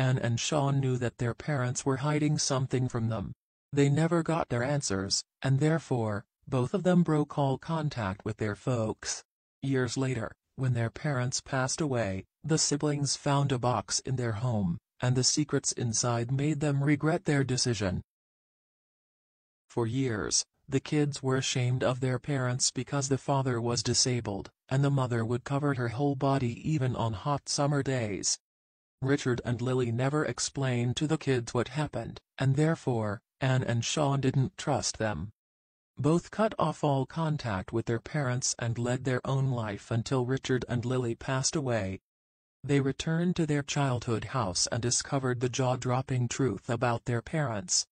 Anne and Sean knew that their parents were hiding something from them. They never got their answers, and therefore, both of them broke all contact with their folks. Years later, when their parents passed away, the siblings found a box in their home, and the secrets inside made them regret their decision. For years, the kids were ashamed of their parents because the father was disabled, and the mother would cover her whole body even on hot summer days. Richard and Lily never explained to the kids what happened, and therefore, Anne and Sean didn't trust them. Both cut off all contact with their parents and led their own life until Richard and Lily passed away. They returned to their childhood house and discovered the jaw-dropping truth about their parents.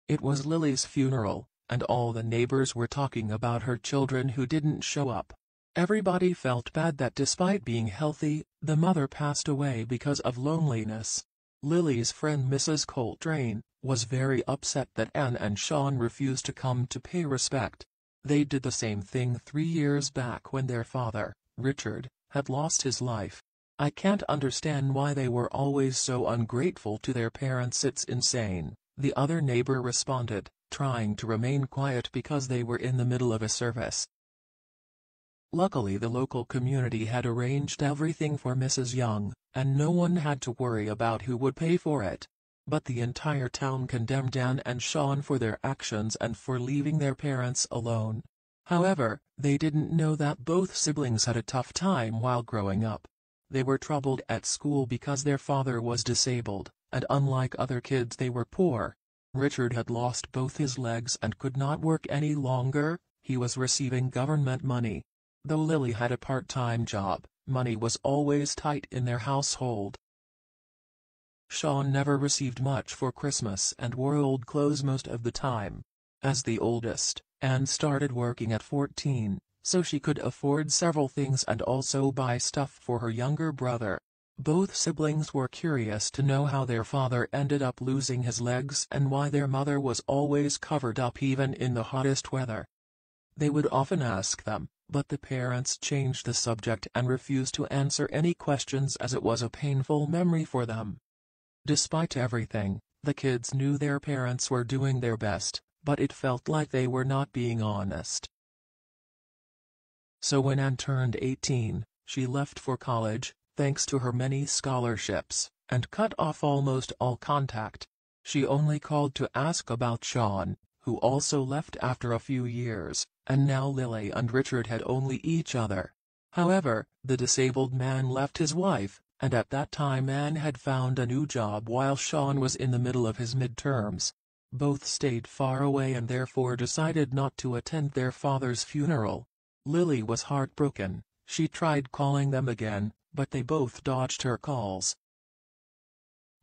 It was Lily's funeral, and all the neighbors were talking about her children who didn't show up. Everybody felt bad that despite being healthy, the mother passed away because of loneliness. Lily's friend Mrs. Coltrane was very upset that Anne and Sean refused to come to pay respect. They did the same thing 3 years back when their father, Richard, had lost his life. I can't understand why they were always so ungrateful to their parents. It's insane, the other neighbor responded, trying to remain quiet because they were in the middle of a service. Luckily the local community had arranged everything for Mrs. Young, and no one had to worry about who would pay for it. But the entire town condemned Anne and Sean for their actions and for leaving their parents alone. However, they didn't know that both siblings had a tough time while growing up. They were troubled at school because their father was disabled, and unlike other kids they were poor. Richard had lost both his legs and could not work any longer. He was receiving government money. Though Lily had a part-time job, money was always tight in their household. Sean never received much for Christmas and wore old clothes most of the time. As the oldest, Anne started working at 14, so she could afford several things and also buy stuff for her younger brother. Both siblings were curious to know how their father ended up losing his legs and why their mother was always covered up even in the hottest weather. They would often ask them, but the parents changed the subject and refused to answer any questions as it was a painful memory for them. Despite everything, the kids knew their parents were doing their best, but it felt like they were not being honest. So when Anne turned 18, she left for college, thanks to her many scholarships, and cut off almost all contact. She only called to ask about Sean, who also left after a few years, and now Lily and Richard had only each other. However, the disabled man left his wife, and at that time Anne had found a new job while Sean was in the middle of his midterms. Both stayed far away and therefore decided not to attend their father's funeral. Lily was heartbroken. She tried calling them again, but they both dodged her calls.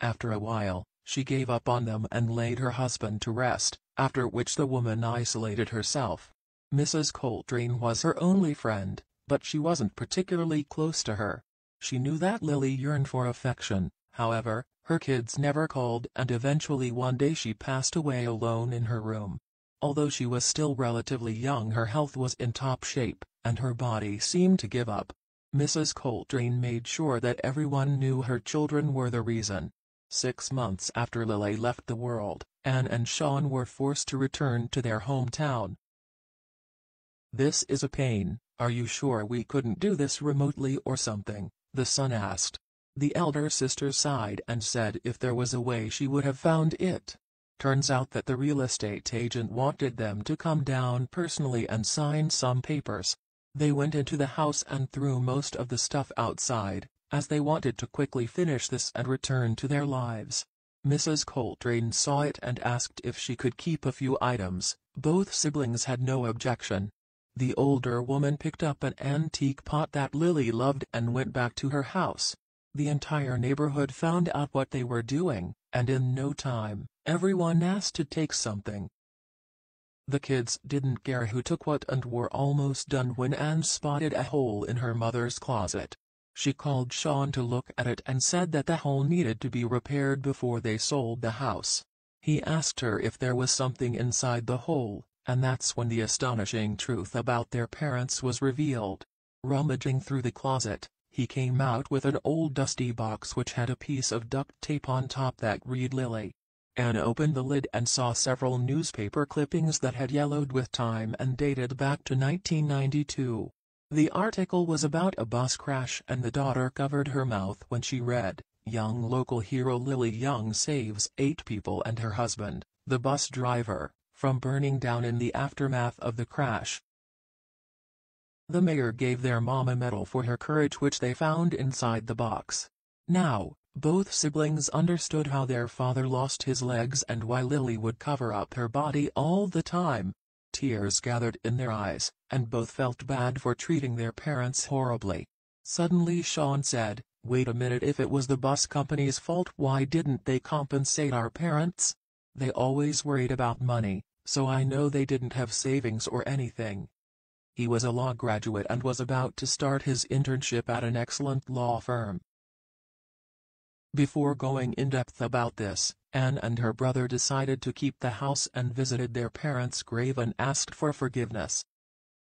After a while, she gave up on them and laid her husband to rest, after which the woman isolated herself. Mrs. Coltrane was her only friend, but she wasn't particularly close to her. She knew that Lily yearned for affection. However, her kids never called and eventually one day she passed away alone in her room. Although she was still relatively young, her health was in top shape, and her body seemed to give up. Mrs. Coltrane made sure that everyone knew her children were the reason. 6 months after Lily left the world, Anne and Sean were forced to return to their hometown. "This is a pain. Are you sure we couldn't do this remotely or something?" the son asked. The elder sister sighed and said if there was a way she would have found it. Turns out that the real estate agent wanted them to come down personally and sign some papers. They went into the house and threw most of the stuff outside, as they wanted to quickly finish this and return to their lives. Mrs. Coltrane saw it and asked if she could keep a few items. Both siblings had no objection. The older woman picked up an antique pot that Lily loved and went back to her house. The entire neighborhood found out what they were doing, and in no time, everyone asked to take something. The kids didn't care who took what and were almost done when Anne spotted a hole in her mother's closet. She called Sean to look at it and said that the hole needed to be repaired before they sold the house. He asked her if there was something inside the hole, and that's when the astonishing truth about their parents was revealed. Rummaging through the closet, He came out with an old dusty box which had a piece of duct tape on top that read Lily. Anne opened the lid and saw several newspaper clippings that had yellowed with time and dated back to 1992. The article was about a bus crash and the daughter covered her mouth when she read, "Young local hero Lily Young saves 8 people and her husband, the bus driver, from burning down in the aftermath of the crash." The mayor gave their mom a medal for her courage which they found inside the box. Now, both siblings understood how their father lost his legs and why Lily would cover up her body all the time. Tears gathered in their eyes, and both felt bad for treating their parents horribly. Suddenly Sean said, "Wait a minute, if it was the bus company's fault, why didn't they compensate our parents? They always worried about money, so I know they didn't have savings or anything." He was a law graduate and was about to start his internship at an excellent law firm. Before going in-depth about this, Anne and her brother decided to keep the house and visited their parents' grave and asked for forgiveness.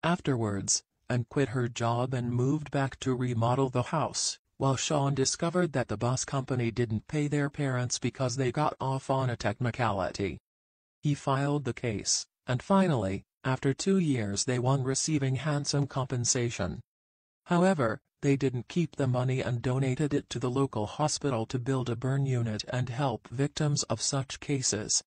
Afterwards, Anne quit her job and moved back to remodel the house, while Sean discovered that the bus company didn't pay their parents because they got off on a technicality. He filed the case, and finally, after 2 years they won, receiving handsome compensation. However, they didn't keep the money and donated it to the local hospital to build a burn unit and help victims of such cases.